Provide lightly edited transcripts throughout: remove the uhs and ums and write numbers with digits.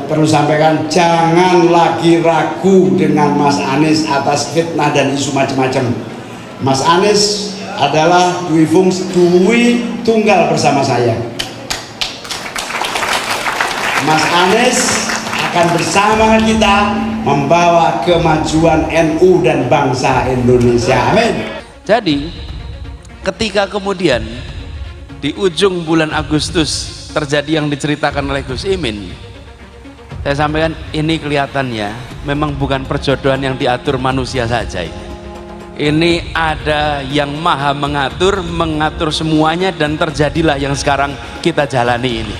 perlu sampaikan, jangan lagi ragu dengan Mas Anies atas fitnah dan isu macam-macam. Mas Anies adalah Dwi Tunggal bersama saya. Mas Anies akan bersama kita membawa kemajuan NU dan bangsa Indonesia. Amin. Jadi ketika kemudian di ujung bulan Agustus terjadi yang diceritakan oleh Gus Imin, saya sampaikan ini kelihatannya memang bukan perjodohan yang diatur manusia saja. Ini ada yang maha mengatur semuanya, dan terjadilah yang sekarang kita jalani ini.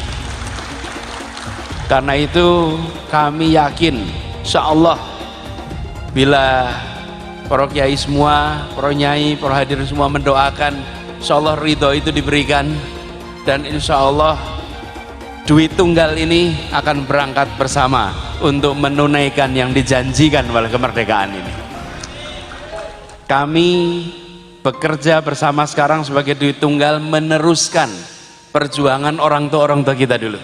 Karena itu kami yakin insya Allah bila para kiai semua, para nyai, para hadirin semua mendoakan, insya Allah ridho itu diberikan, dan insya Allah Dwi Tunggal ini akan berangkat bersama untuk menunaikan yang dijanjikan oleh kemerdekaan ini. Kami bekerja bersama sekarang sebagai Dwi Tunggal meneruskan perjuangan orang tua kita dulu.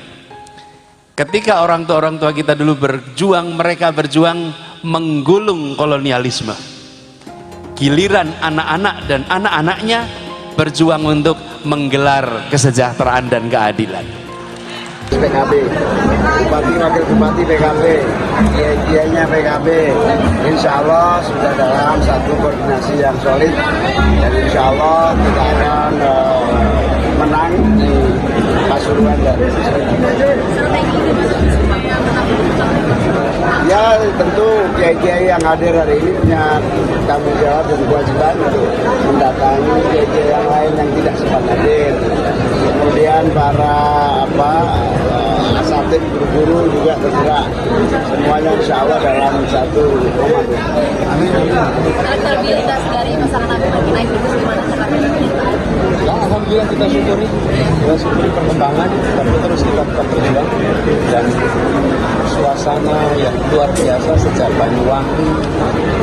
Ketika orang tua kita dulu berjuang, mereka berjuang menggulung kolonialisme. Giliran anak-anak dan anak-anaknya berjuang untuk menggelar kesejahteraan dan keadilan. PKB, bupati wakil bupati PKB, kiai-kiainya PKB, insya Allah sudah dalam satu koordinasi yang solid, dan insya Allah kita akan menang di Pasuruan dan ya tentu kiai-kiai yang hadir hari ini punya tanggung jawab dan kewajiban untuk mendatangi kiai-kiai yang lain yang tidak sempat hadir. Kemudian para asatid guru-guru juga bergerak, semuanya insya Allah dalam satu komando. Amin. Elektabilitas dari masyarakat makin naik itu gimana sekarang? Ya, alhamdulillah kita syukuri perkembangan, tapi terus kita tetap berjuang, dan suasana yang luar biasa sejak Banyuwangi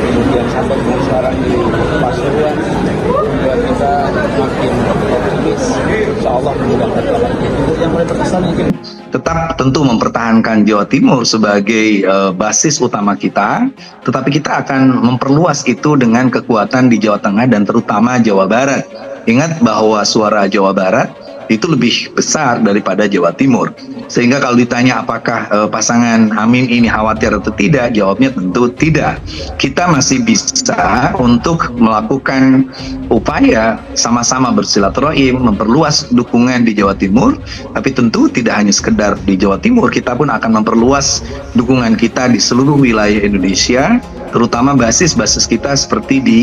kemudian sampai dengan sekarang di Pasuruan membuat kita makin optimis, insya Allah mudah lagi. Untuk yang mulai berkesan mungkin tetap tentu mempertahankan Jawa Timur sebagai basis utama kita, tetapi kita akan memperluas itu dengan kekuatan di Jawa Tengah dan terutama Jawa Barat. Ingat bahwa suara Jawa Barat itu lebih besar daripada Jawa Timur, sehingga kalau ditanya apakah pasangan Amin ini khawatir atau tidak, jawabnya tentu tidak. Kita masih bisa untuk melakukan upaya sama-sama bersilaturahim, memperluas dukungan di Jawa Timur, tapi tentu tidak hanya sekedar di Jawa Timur, kita pun akan memperluas dukungan kita di seluruh wilayah Indonesia, terutama basis-basis kita seperti di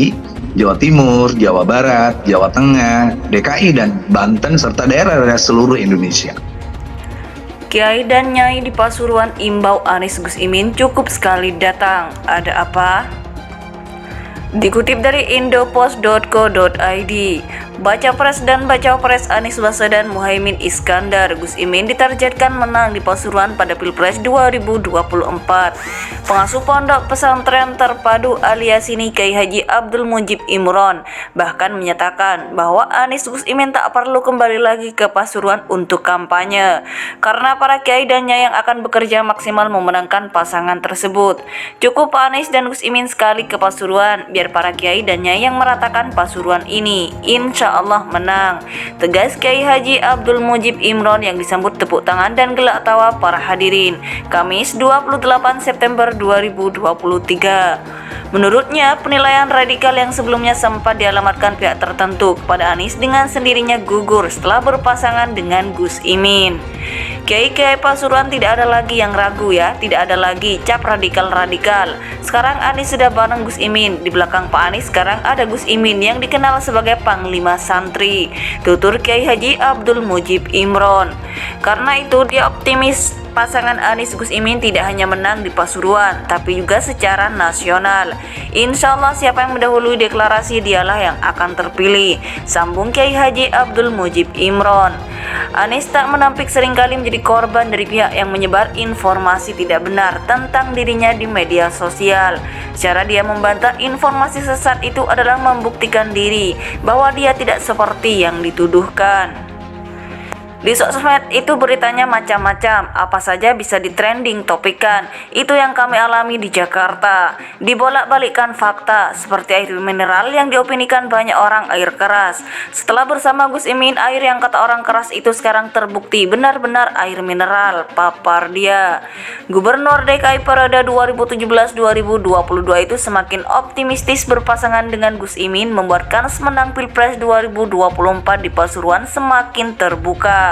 Jawa Timur, Jawa Barat, Jawa Tengah, DKI, dan Banten, serta daerah-daerah seluruh Indonesia. Kiai dan Nyai di Pasuruan imbau Anies Gus Imin cukup sekali datang. Ada apa? Dikutip dari indopost.co.id, Baca Pres dan Bacawapres Anies Baswedan Muhaimin Iskandar Gus Imin ditargetkan menang di Pasuruan pada Pilpres 2024. Pengasuh Pondok Pesantren Terpadu Aliasini Kiai Haji Abdul Mujib Imron bahkan menyatakan bahwa Anies Gus Imin tak perlu kembali lagi ke Pasuruan untuk kampanye, karena para kiai dan nyai yang akan bekerja maksimal memenangkan pasangan tersebut. Cukup Anies dan Gus Imin sekali ke Pasuruan, biar para kiai dan nyai yang meratakan Pasuruan ini insya Allah menang, tegas Kiai Haji Abdul Mujib Imron yang disambut tepuk tangan dan gelak tawa para hadirin Kamis 28 September 2023. Menurutnya, penilaian radikal yang sebelumnya sempat dialamatkan pihak tertentu kepada Anies dengan sendirinya gugur setelah berpasangan dengan Gus Imin. Kiai-kiai Pasuruan tidak ada lagi yang ragu ya, tidak ada lagi cap radikal-radikal. Sekarang Anies sudah bareng Gus Imin. Di belakang Pak Anies sekarang ada Gus Imin yang dikenal sebagai Panglima Santri, tutur Kiai Haji Abdul Mujib Imron. Karena itu dia optimis pasangan Anies Gus Imin tidak hanya menang di Pasuruan, tapi juga secara nasional. Insya Allah siapa yang mendahului deklarasi dialah yang akan terpilih, sambung Kiai Haji Abdul Mujib Imron. Anies tak menampik seringkali menjadi korban dari pihak yang menyebar informasi tidak benar tentang dirinya di media sosial. Cara dia membantah informasi sesat itu adalah membuktikan diri bahwa dia tidak seperti yang dituduhkan. Di sosmed itu beritanya macam-macam, apa saja bisa di-trending topikan. Itu yang kami alami di Jakarta. Dibolak-balikkan fakta, seperti air mineral yang diopinikan banyak orang air keras. Setelah bersama Gus Imin, air yang kata orang keras itu sekarang terbukti benar-benar air mineral, papar dia. Gubernur DKI periode 2017-2022 itu semakin optimistis berpasangan dengan Gus Imin, membuat kans menang Pilpres 2024 di Pasuruan semakin terbuka.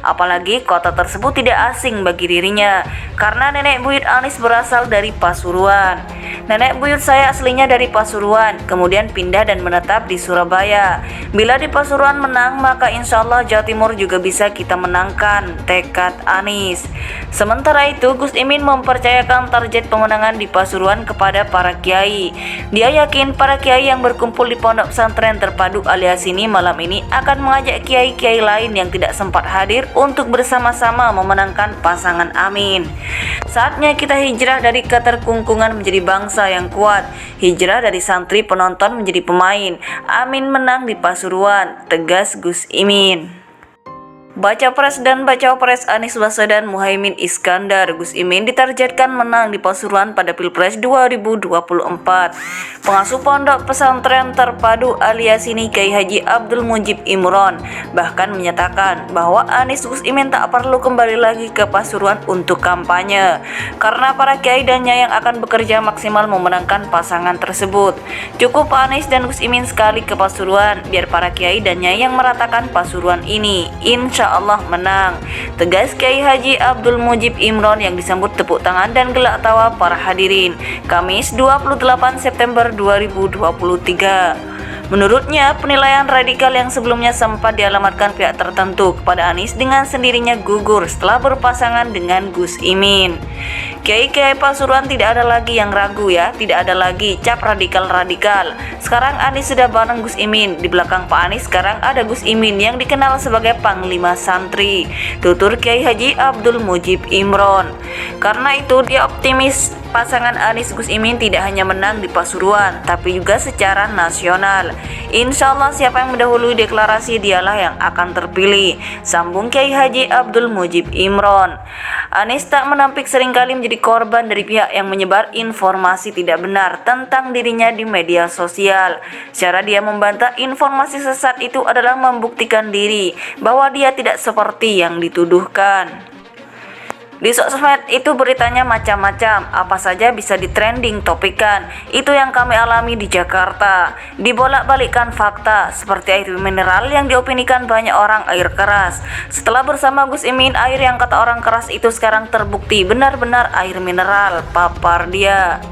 Apalagi kota tersebut tidak asing bagi dirinya, karena nenek buyut Anies berasal dari Pasuruan. Nenek buyut saya aslinya dari Pasuruan, kemudian pindah dan menetap di Surabaya. Bila di Pasuruan menang, maka insya Allah Jawa Timur juga bisa kita menangkan, tekad Anies. Sementara itu, Gus Imin mempercayakan target pemenangan di Pasuruan kepada para kiai. Dia yakin para kiai yang berkumpul di Pondok Pesantren Terpadu alias ini malam ini akan mengajak kiai-kiai lain yang tidak sempat hadir untuk bersama-sama memenangkan pasangan Amin. Saatnya kita hijrah dari keterkungkungan menjadi bangsa yang kuat. Hijrah dari santri penonton menjadi pemain. Amin menang di Pasuruan, tegas Gus Imin. Baca Pres dan Baca Pres Anies Baswedan Muhaimin Iskandar, Gus Imin ditargetkan menang di Pasuruan pada Pilpres 2024. Pengasuh Pondok Pesantren Terpadu alias ini Kiai Haji Abdul Mujib Imron bahkan menyatakan bahwa Anies Gus Imin tak perlu kembali lagi ke Pasuruan untuk kampanye, karena para kiai dan nyai yang akan bekerja maksimal memenangkan pasangan tersebut. Cukup Anies dan Gus Imin sekali ke Pasuruan, biar para kiai dan nyai yang meratakan Pasuruan ini insya Allah menang, tegas Kiai Haji Abdul Mujib Imron yang disambut tepuk tangan dan gelak tawa para hadirin Kamis 28 September 2023. Menurutnya, penilaian radikal yang sebelumnya sempat dialamatkan pihak tertentu kepada Anies dengan sendirinya gugur setelah berpasangan dengan Gus Imin. Kiai-kiai Pasuruan tidak ada lagi yang ragu ya, tidak ada lagi cap radikal-radikal. Sekarang Anies sudah bareng Gus Imin, di belakang Pak Anies sekarang ada Gus Imin yang dikenal sebagai Panglima Santri, tutur Kiai Haji Abdul Mujib Imron. Karena itu dia optimis pasangan Anies Gus Imin tidak hanya menang di Pasuruan, tapi juga secara nasional. Insya Allah siapa yang mendahului deklarasi dialah yang akan terpilih, sambung Kiai Haji Abdul Mujib Imron. Anies tak menampik seringkali menjadi korban dari pihak yang menyebar informasi tidak benar tentang dirinya di media sosial. Cara dia membantah informasi sesat itu adalah membuktikan diri bahwa dia tidak seperti yang dituduhkan. Di sosmed itu beritanya macam-macam, apa saja bisa di-trending topikan. Itu yang kami alami di Jakarta. Dibolak-balikkan fakta, seperti air mineral yang diopinikan banyak orang air keras. Setelah bersama Gus Imin, air yang kata orang keras itu sekarang terbukti benar-benar air mineral, papar dia.